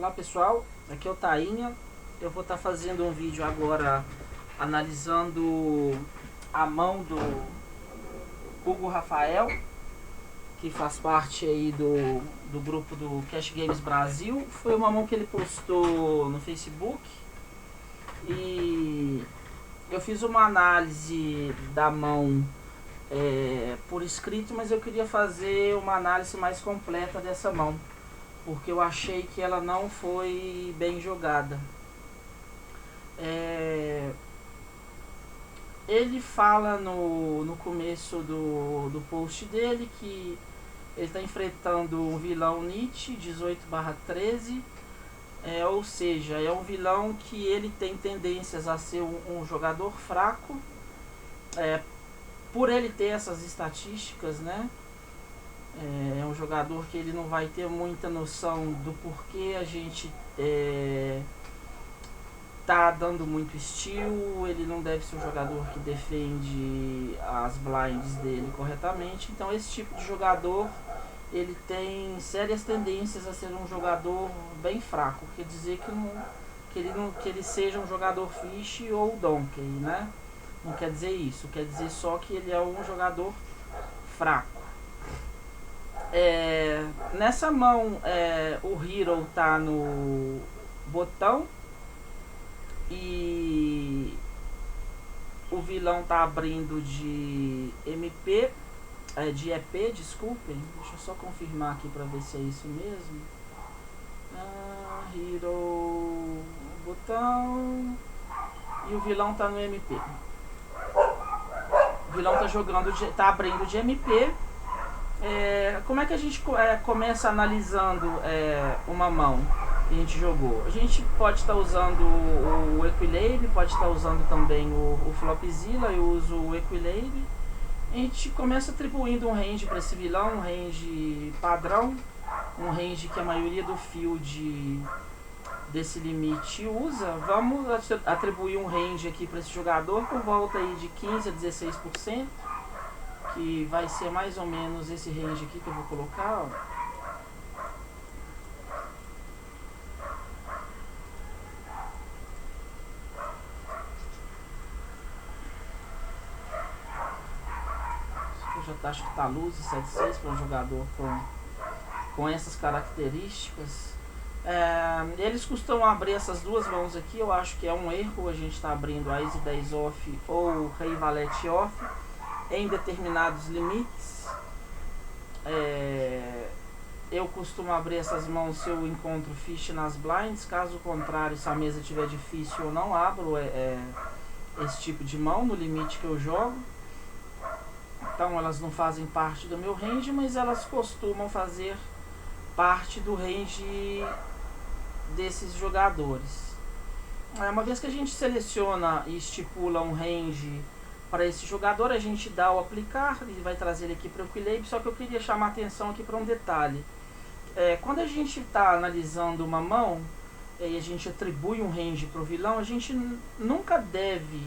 Olá pessoal, aqui é o Tainha. Eu vou estar fazendo um vídeo agora analisando a mão do Hugo Rafael, que faz parte aí do grupo do Cash Games Brasil. Foi uma mão que ele postou no Facebook e eu fiz uma análise da mão por escrito, mas eu queria fazer uma análise mais completa dessa mão, porque eu achei que ela não foi bem jogada. Ele fala no começo do post dele que ele está enfrentando um vilão Nietzsche 18/13, ou seja, é um vilão que ele tem tendências a ser um jogador fraco, por ele ter essas estatísticas, né? É um jogador que ele não vai ter muita noção do porquê a gente tá dando muito steal, ele não deve ser um jogador que defende as blinds dele corretamente. Então esse tipo de jogador, ele tem sérias tendências a ser um jogador bem fraco. Quer dizer que ele seja um jogador fish ou donkey, né? Não quer dizer isso, quer dizer só que ele é um jogador fraco. Nessa mão, o hero tá no botão e o vilão tá abrindo de MP, de EP, desculpem. Deixa eu só confirmar aqui pra ver se é isso mesmo. Hero, botão, e o vilão tá no MP. O vilão tá jogando, tá abrindo de MP. Como é que a gente começa analisando uma mão que a gente jogou? A gente pode estar usando o Equilibre, pode estar usando também o Flopzilla. Eu uso o Equilibre. A gente começa atribuindo um range para esse vilão, um range padrão, um range que a maioria do field desse limite usa. Vamos atribuir um range aqui para esse jogador por volta aí de 15 a 16%. Que vai ser mais ou menos esse range aqui que eu vou colocar, ó. Eu já acho que tá luz e 7.6 para um jogador com essas características. Eles costumam abrir essas duas mãos aqui. Eu acho que é um erro a gente tá abrindo a Ace 10 off ou Rei Valete off em determinados limites. Eu costumo abrir essas mãos se eu encontro fish nas blinds. Caso contrário, se a mesa estiver difícil, eu não abro esse tipo de mão no limite que eu jogo. Então elas não fazem parte do meu range, mas elas costumam fazer parte do range desses jogadores. Uma vez que a gente seleciona e estipula um range para esse jogador, a gente dá o aplicar, ele vai trazer ele aqui para o Equilibre. Só que eu queria chamar a atenção aqui para um detalhe. Quando a gente está analisando uma mão e a gente atribui um range para o vilão, a gente nunca deve,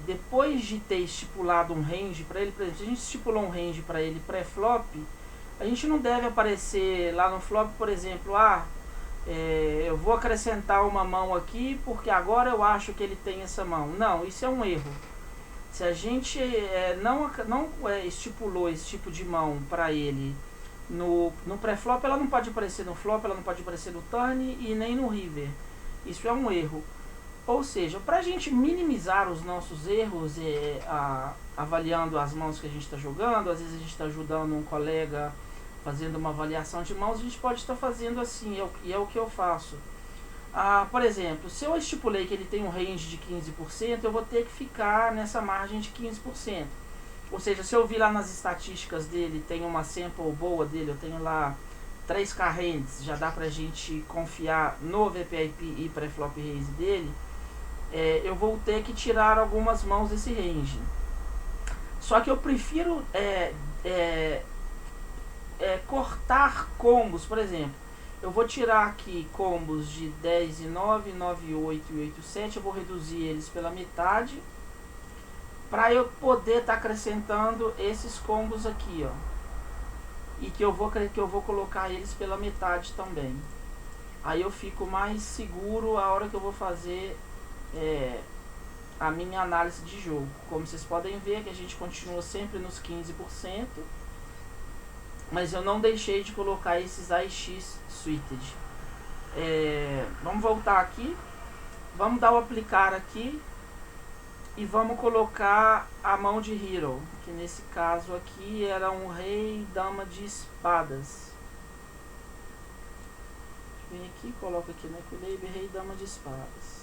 depois de ter estipulado um range para ele, por exemplo, se a gente estipulou um range para ele pré-flop, a gente não deve aparecer lá no flop, por exemplo, eu vou acrescentar uma mão aqui porque agora eu acho que ele tem essa mão. Não, isso é um erro. Se a gente não estipulou esse tipo de mão para ele no pré-flop, ela não pode aparecer no flop, ela não pode aparecer no turn e nem no river. Isso é um erro. Ou seja, para a gente minimizar os nossos erros, avaliando as mãos que a gente está jogando, às vezes a gente está ajudando um colega fazendo uma avaliação de mãos, a gente pode estar fazendo assim, e é o que eu faço. Por exemplo, se eu estipulei que ele tem um range de 15%, eu vou ter que ficar nessa margem de 15%. Ou seja, se eu vi lá nas estatísticas dele, tem uma sample boa dele, eu tenho lá 3k hands, já dá pra gente confiar no VPIP e pré-flop raise dele, eu vou ter que tirar algumas mãos desse range. Só que eu prefiro cortar combos. Por exemplo, eu vou tirar aqui combos de 10 e 9, 9 e 8 e 8 e 7. Eu vou reduzir eles pela metade para eu poder estar acrescentando esses combos aqui, ó. E que eu vou colocar eles pela metade também. Aí eu fico mais seguro a hora que eu vou fazer a minha análise de jogo. Como vocês podem ver que a gente continua sempre nos 15%, mas eu não deixei de colocar esses AX Suited. Vamos voltar aqui, vamos dar o aplicar aqui e vamos colocar a mão de Hero, que nesse caso aqui era um rei, dama de espadas. Vem aqui, coloca aqui no equilíbrio, rei, dama de espadas.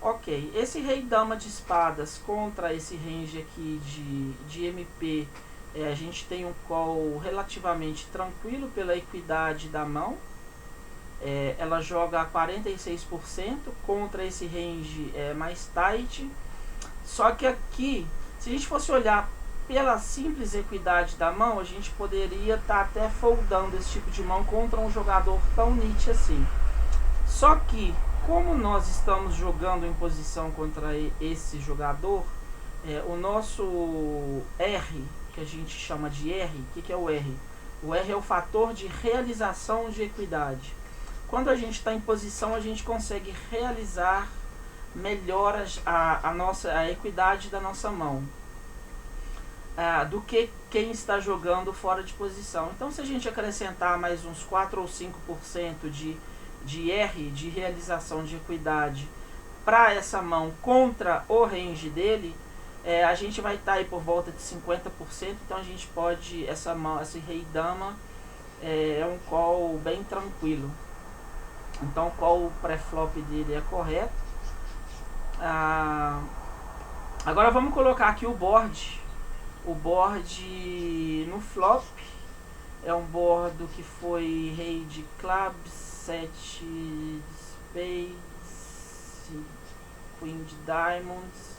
Ok, esse rei, dama de espadas contra esse range aqui de MP, a gente tem um call relativamente tranquilo pela equidade da mão. Ela joga a 46% contra esse range mais tight. Só que aqui, se a gente fosse olhar pela simples equidade da mão, a gente poderia estar até foldando esse tipo de mão contra um jogador tão niche assim. Só que, como nós estamos jogando em posição contra esse jogador, o nosso R, que a gente chama de R, o que é o R? O R é o fator de realização de equidade. Quando a gente está em posição, a gente consegue realizar melhor a equidade da nossa mão do que quem está jogando fora de posição. Então, se a gente acrescentar mais uns 4 ou 5% de R, de realização de equidade, para essa mão contra o range dele, a gente vai estar aí por volta de 50%. Então, a gente pode, esse rei dama é um call bem tranquilo. Então, qual o pré-flop dele é correto. Agora vamos colocar aqui o board. O board no flop é um board que foi rei de clubs, 7 de spades, queen de diamonds.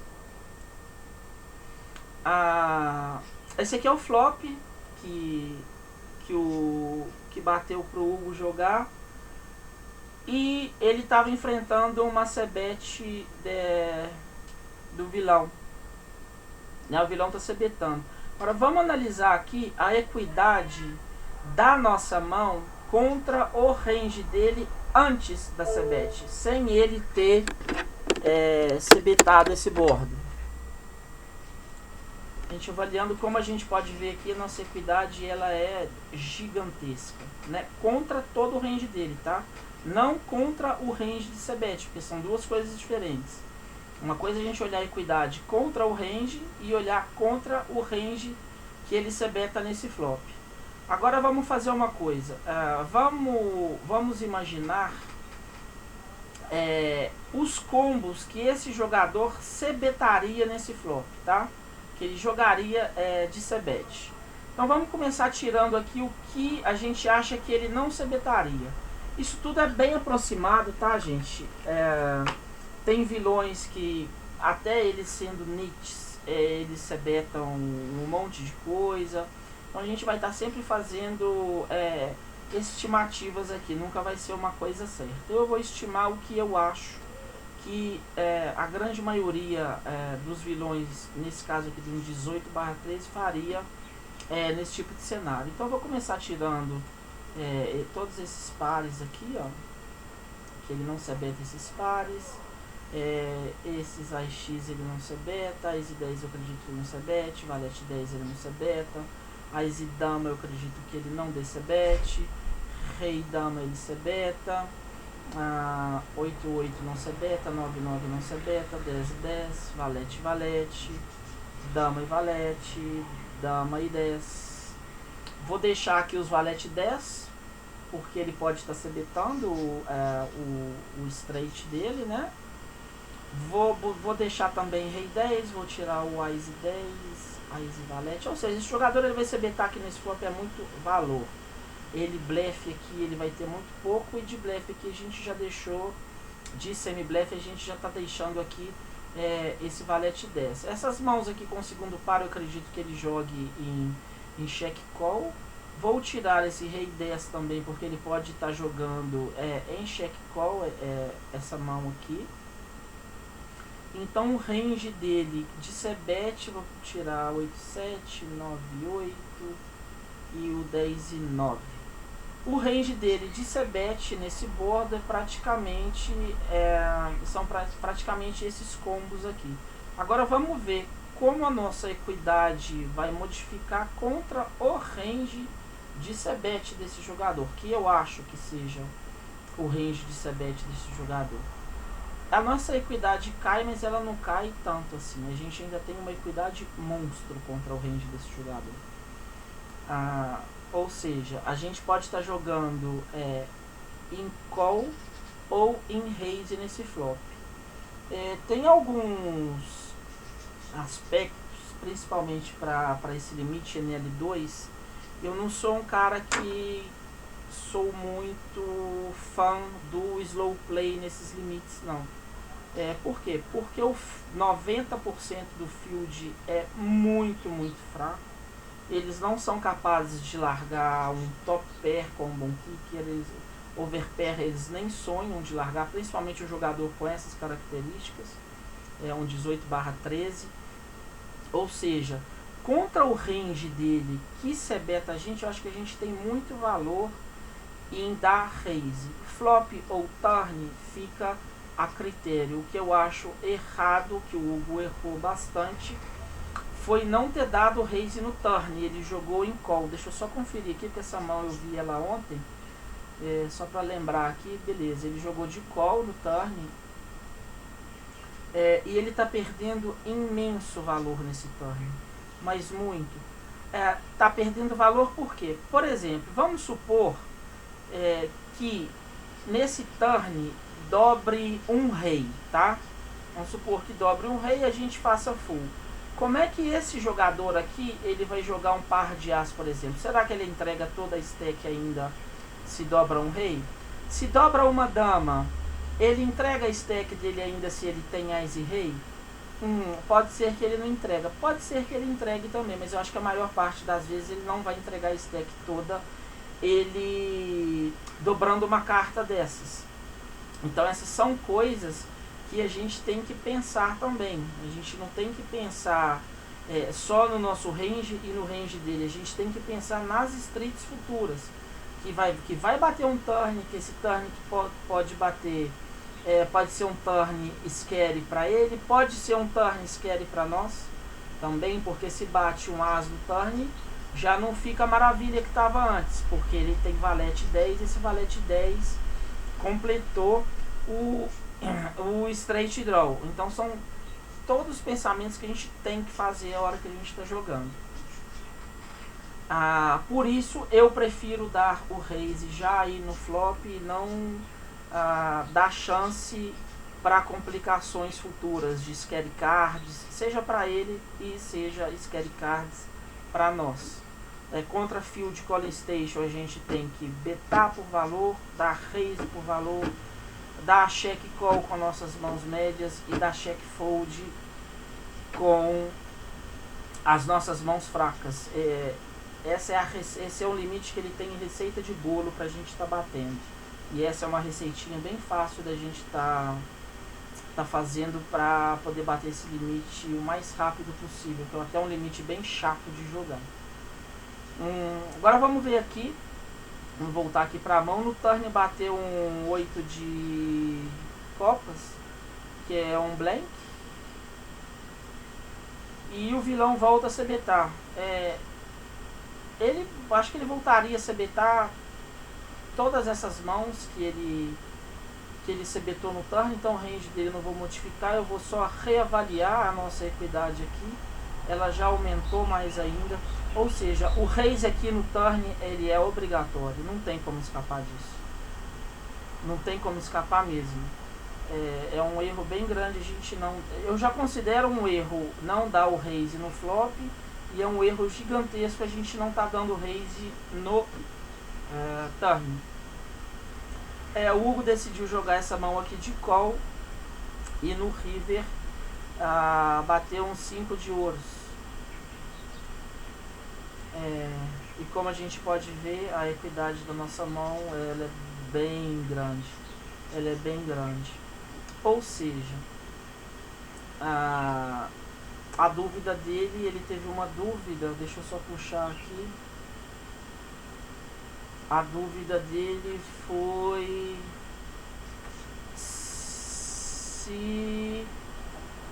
Esse aqui é o flop que bateu pro Hugo jogar. E ele estava enfrentando uma C-bet do vilão. O vilão está C-betando. Agora vamos analisar aqui a equidade da nossa mão contra o range dele antes da C-bet, sem ele ter C-betado esse board. A gente avaliando, como a gente pode ver aqui, a nossa equidade ela é gigantesca, né? Contra todo o range dele, tá? Não contra o range de C-bet, porque são duas coisas diferentes. Uma coisa é a gente olhar a equidade contra o range e olhar contra o range que ele C-beta nesse flop. Agora vamos fazer uma coisa. Vamos imaginar os combos que esse jogador C-betaria nesse flop, tá? Que ele jogaria de C-bet. Então vamos começar tirando aqui o que a gente acha que ele não C-betaria. Isso tudo é bem aproximado, tá, gente? Tem vilões que, até eles sendo niches, eles C-betam um monte de coisa. Então a gente vai estar sempre fazendo estimativas aqui, nunca vai ser uma coisa certa. Eu vou estimar o que eu acho que a grande maioria dos vilões, nesse caso aqui de um 18/13, faria nesse tipo de cenário. Então eu vou começar tirando todos esses pares aqui, ó, que ele não C-beta esses pares. Esses AX ele não C-beta, As 10 eu acredito que ele não C-bet, Valete 10 ele não C-beta, As dama eu acredito que ele não dê C-bet, Rei dama ele C-beta, 8 não C-beta, 9 não C-beta, 10, valete, dama e valete, dama e 10. Vou deixar aqui os valete 10, porque ele pode estar C-betando o straight dele, né? Vou deixar também rei 10, vou tirar o As 10, As e valete. Ou seja, esse jogador ele vai C-betar aqui nesse flop é muito valor. Ele blefe aqui, ele vai ter muito pouco, e de blefe aqui a gente já deixou, de semi-blefe a gente já está deixando aqui esse valete 10. Essas mãos aqui com o segundo par eu acredito que ele jogue em check call. Vou tirar esse rei 10 também, porque ele pode estar jogando em check call essa mão aqui. Então o range dele de C-bet, vou tirar 8, 7, 9, 8 e o 10 e 9. O range dele de C-bet nesse board é praticamente, são praticamente esses combos aqui. Agora vamos ver como a nossa equidade vai modificar contra o range de C-bet desse jogador, que eu acho que seja o range de C-bet desse jogador. A nossa equidade cai, mas ela não cai tanto assim. A gente ainda tem uma equidade monstro contra o range desse jogador. Ou seja, a gente pode estar jogando em call ou em raise nesse flop. Tem alguns aspectos, principalmente para esse limite NL2. Eu não sou um cara que sou muito fã do slow play nesses limites, não. Por quê? Porque o 90% do field é muito fraco. Eles não são capazes de largar um top pair com um bom kicker, over pair eles nem sonham de largar, principalmente um jogador com essas características, um 18/13. Ou seja, contra o range dele, que C-beta a gente, eu acho que a gente tem muito valor em dar raise. Flop ou turn fica a critério. O que eu acho errado, que o Hugo errou bastante, foi não ter dado raise no turn. Ele jogou em call. Deixa eu só conferir aqui, porque essa mão eu vi ela ontem. Só para lembrar aqui, beleza. Ele jogou de call no turn. E ele está perdendo imenso valor nesse turn. Mas muito. Está perdendo valor por quê? Por exemplo, vamos supor que nesse turn dobre um rei, tá? Vamos supor que dobre um rei e a gente faça full. Como é que esse jogador aqui, ele vai jogar um par de as, por exemplo? Será que ele entrega toda a stack ainda se dobra um rei? Se dobra uma dama, ele entrega a stack dele ainda se ele tem as e rei? Pode ser que ele não entrega. Pode ser que ele entregue também, mas eu acho que a maior parte das vezes ele não vai entregar a stack toda, ele dobrando uma carta dessas. Então essas são coisas que a gente tem que pensar também. A gente não tem que pensar só no nosso range e no range dele. A gente tem que pensar nas streets futuras. Que vai bater um turn, que esse turn que pode bater, pode ser um turn scary para ele, pode ser um turn scary para nós também, porque se bate um as no turn, já não fica a maravilha que estava antes, porque ele tem valete 10 e esse valete 10 completou o straight draw. Então são todos os pensamentos que a gente tem que fazer a hora que a gente está jogando. Por isso eu prefiro dar o raise já aí no flop e não dar chance para complicações futuras de scary cards, seja para ele e seja scary cards para nós. Contra field calling station a gente tem que betar por valor, dar raise por valor, dar check call com nossas mãos médias e dar check fold com as nossas mãos fracas. Esse é um limite que ele tem em receita de bolo para a gente estar batendo. E essa é uma receitinha bem fácil da gente tá fazendo para poder bater esse limite o mais rápido possível, que é até um limite bem chato de jogar. Agora vamos ver aqui. Vamos voltar aqui para a mão. No turn bateu um 8 de copas, que é um blank. E o vilão volta a CBtar. Acho que ele voltaria a CBtar todas essas mãos que ele CBtou no turn. Então o range dele eu não vou modificar. Eu vou só reavaliar a nossa equidade aqui. Ela já aumentou mais ainda. Ou seja, o raise aqui no turn ele é obrigatório, não tem como escapar disso. Não tem como escapar mesmo. É um erro bem grande a gente não... Eu já considero um erro não dar o raise no flop, e é um erro gigantesco a gente não tá dando raise no turn. O Hugo decidiu jogar essa mão aqui de call e no river bateu um 5 de ouros. E como a gente pode ver, a equidade da nossa mão ela é bem grande. Ela é bem grande. Ou seja, a dúvida dele, ele teve uma dúvida, deixa eu só puxar aqui. A dúvida dele foi se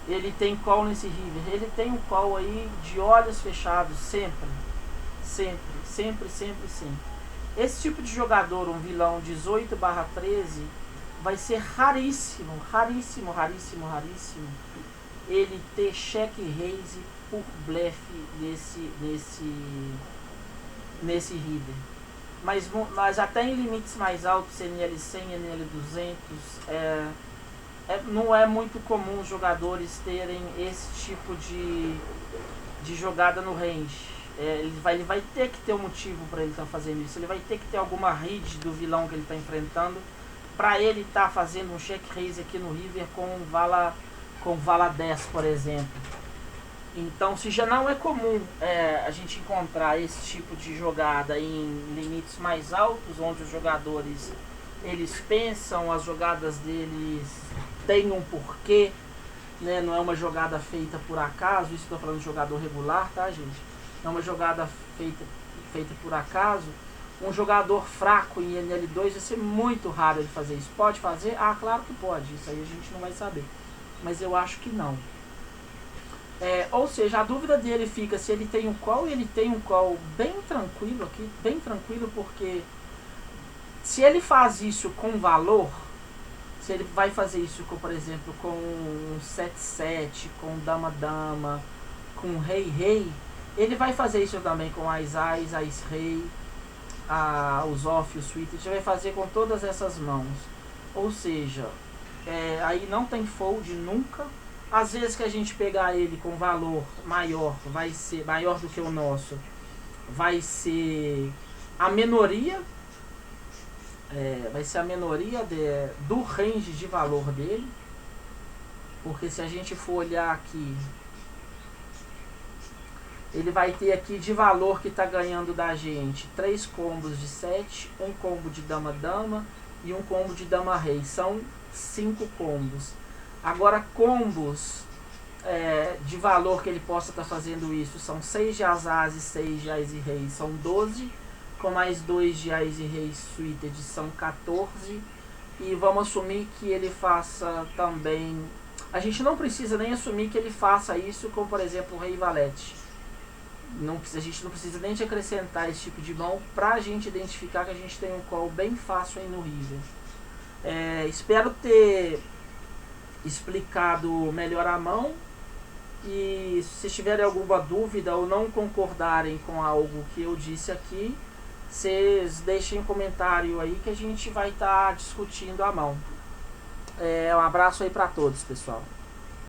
ele tem call nesse river. Ele tem um call aí de olhos fechados, sempre. Sempre, sempre, sempre, sempre. Esse tipo de jogador, um vilão 18/13, vai ser raríssimo, raríssimo, raríssimo, raríssimo ele ter check raise por blefe nesse river. Mas até em limites mais altos, NL100, NL200, não é muito comum os jogadores terem esse tipo de jogada no range. Ele vai ter que ter um motivo para ele estar fazendo isso. Ele vai ter que ter alguma read do vilão que ele está enfrentando para ele estar fazendo um check raise aqui no river com vala 10, por exemplo. Então, se já não é comum a gente encontrar esse tipo de jogada em limites mais altos, onde os jogadores eles pensam, as jogadas deles têm um porquê, né? Não é uma jogada feita por acaso. Isso estou falando de jogador regular, tá, gente? Não é uma jogada feita por acaso. Um jogador fraco em NL2 vai ser muito raro ele fazer isso. Pode fazer? Ah, claro que pode. Isso aí a gente não vai saber. Mas eu acho que não. Ou seja, a dúvida dele fica se ele tem um call, e ele tem um call bem tranquilo aqui, bem tranquilo, porque se ele faz isso com valor, se ele vai fazer isso, com, por exemplo, com um 7-7, com dama-dama, com rei-rei, ele vai fazer isso também com ás-ás, ás-rei, os off, o suíte, ele vai fazer com todas essas mãos. Ou seja, aí não tem fold nunca. Às vezes que a gente pegar ele com valor maior, vai ser maior do que o nosso, vai ser a minoria, vai ser a minoria do range de valor dele. Porque se a gente for olhar aqui, ele vai ter aqui de valor que está ganhando da gente 3 combos de 7, um combo de dama-dama e um combo de dama-rei. São 5 combos. Agora, combos de valor que ele possa estar fazendo isso são 6 de ás e 6 de ás e rei, são 12, com mais 2 de ás e rei suited, são 14. E vamos assumir que ele faça também... A gente não precisa nem assumir que ele faça isso com, por exemplo, o rei valete. A gente não precisa nem de acrescentar esse tipo de mão para a gente identificar que a gente tem um call bem fácil aí no river. Espero ter explicado melhor a mão, e se vocês tiverem alguma dúvida ou não concordarem com algo que eu disse aqui, vocês deixem um comentário aí que a gente vai estar discutindo a mão. Um abraço aí para todos, pessoal.